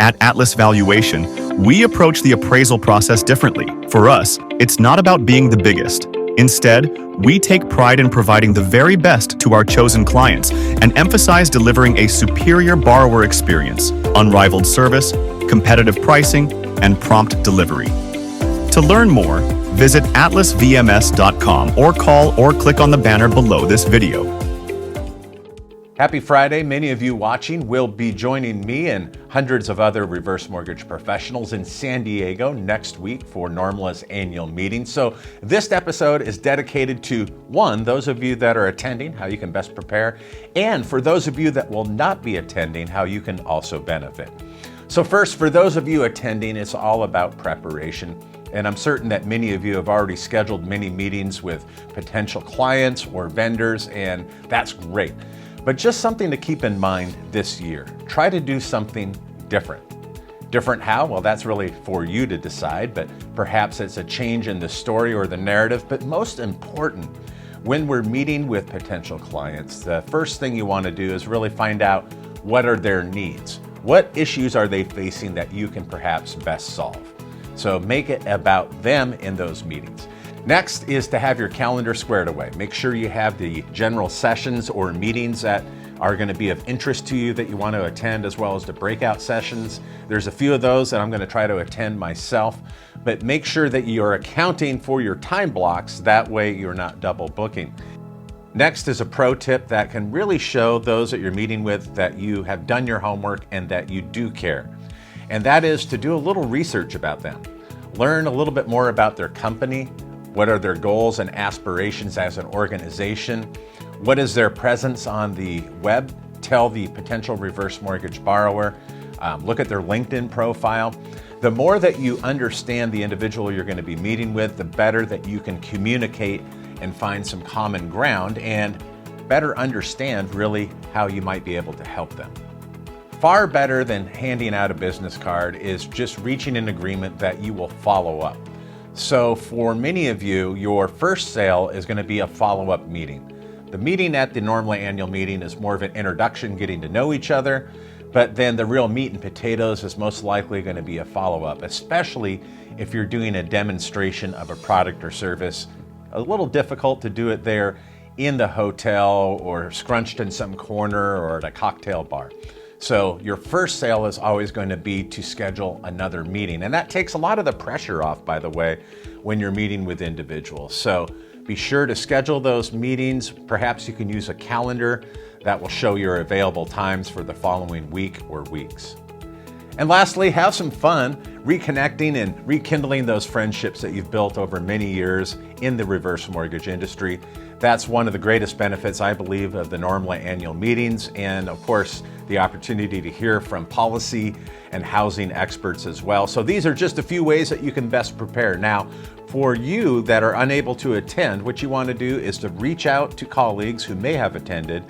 At Atlas Valuation, we approach the appraisal process differently. For us, it's not about being the biggest. Instead, we take pride in providing the very best to our chosen clients and emphasize delivering a superior borrower experience, unrivaled service, competitive pricing, and prompt delivery. To learn more, visit atlasvms.com or call or click on the banner below this video. Happy Friday. Many of you watching will be joining me and hundreds of other reverse mortgage professionals in San Diego next week for NRMLA's annual meeting. So this episode is dedicated to, one, those of you that are attending, how you can best prepare, and for those of you that will not be attending, how you can also benefit. So first, for those of you attending, it's all about preparation. And I'm certain that many of you have already scheduled many meetings with potential clients or vendors, and that's great. But just something to keep in mind this year. Try to do something different. Different how? Well, that's really for you to decide, but perhaps it's a change in the story or the narrative. But most important, when we're meeting with potential clients, the first thing you want to do is really find out what are their needs. What issues are they facing that you can perhaps best solve? So make it about them in those meetings. Next is to have your calendar squared away. Make sure you have the general sessions or meetings that are going to be of interest to you that you want to attend, as well as the breakout sessions. There's a few of those that I'm going to try to attend myself, but make sure that you're accounting for your time blocks. That way you're not double booking. Next is a pro tip that can really show those that you're meeting with that you have done your homework and that you do care. And that is to do a little research about them. Learn a little bit more about their company. What are their goals and aspirations as an organization? What is their presence on the web? Tell the potential reverse mortgage borrower. Look at their LinkedIn profile. The more that you understand the individual you're going to be meeting with, the better that you can communicate and find some common ground and better understand really how you might be able to help them. Far better than handing out a business card is just reaching an agreement that you will follow up. So for many of you, your first sale is going to be a follow-up meeting. The meeting at the NRMLA annual meeting is more of an introduction, getting to know each other, but then the real meat and potatoes is most likely going to be a follow-up, especially if you're doing a demonstration of a product or service. A little difficult to do it there in the hotel or scrunched in some corner or at a cocktail bar. So your first sale is always going to be to schedule another meeting. And that takes a lot of the pressure off, by the way, when you're meeting with individuals. So be sure to schedule those meetings. Perhaps you can use a calendar that will show your available times for the following week or weeks. And lastly, have some fun reconnecting and rekindling those friendships that you've built over many years in the reverse mortgage industry. That's one of the greatest benefits, I believe, of the NRMLA annual meetings, and of course, the opportunity to hear from policy and housing experts as well. So these are just a few ways that you can best prepare. Now, for you that are unable to attend, what you want to do is to reach out to colleagues who may have attended,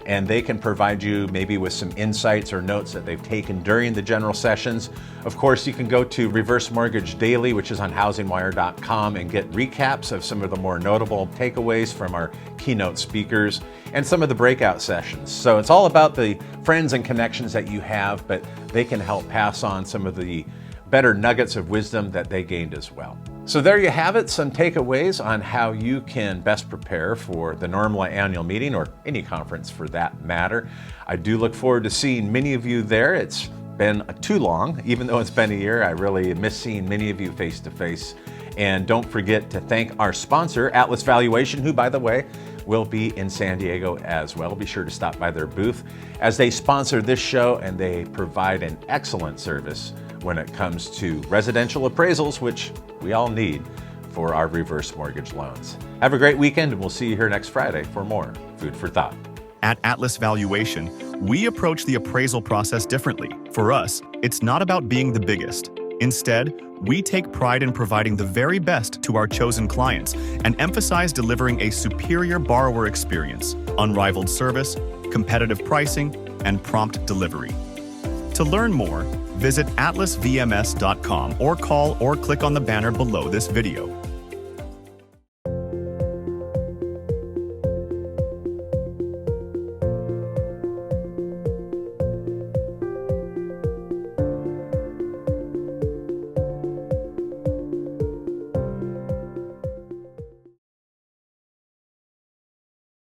and they can provide you maybe with some insights or notes that they've taken during the general sessions. Of course, you can go to Reverse Mortgage Daily, which is on housingwire.com, and get recaps of some of the more notable takeaways from our keynote speakers and some of the breakout sessions. So it's all about the friends and connections that you have, but they can help pass on some of the better nuggets of wisdom that they gained as well. So there you have it, some takeaways on how you can best prepare for the NRMLA annual meeting, or any conference for that matter. I do look forward to seeing many of you there. It's been too long, even though it's been a year. I really miss seeing many of you face to face. And don't forget to thank our sponsor, Atlas Valuation, who, by the way, will be in San Diego as well. Be sure to stop by their booth as they sponsor this show, and they provide an excellent service when it comes to residential appraisals, which we all need for our reverse mortgage loans. Have a great weekend, and we'll see you here next Friday for more Food for Thought. At Atlas Valuation, we approach the appraisal process differently. For us, it's not about being the biggest. Instead, we take pride in providing the very best to our chosen clients and emphasize delivering a superior borrower experience, unrivaled service, competitive pricing, and prompt delivery. To learn more, visit atlasvms.com or call or click on the banner below this video.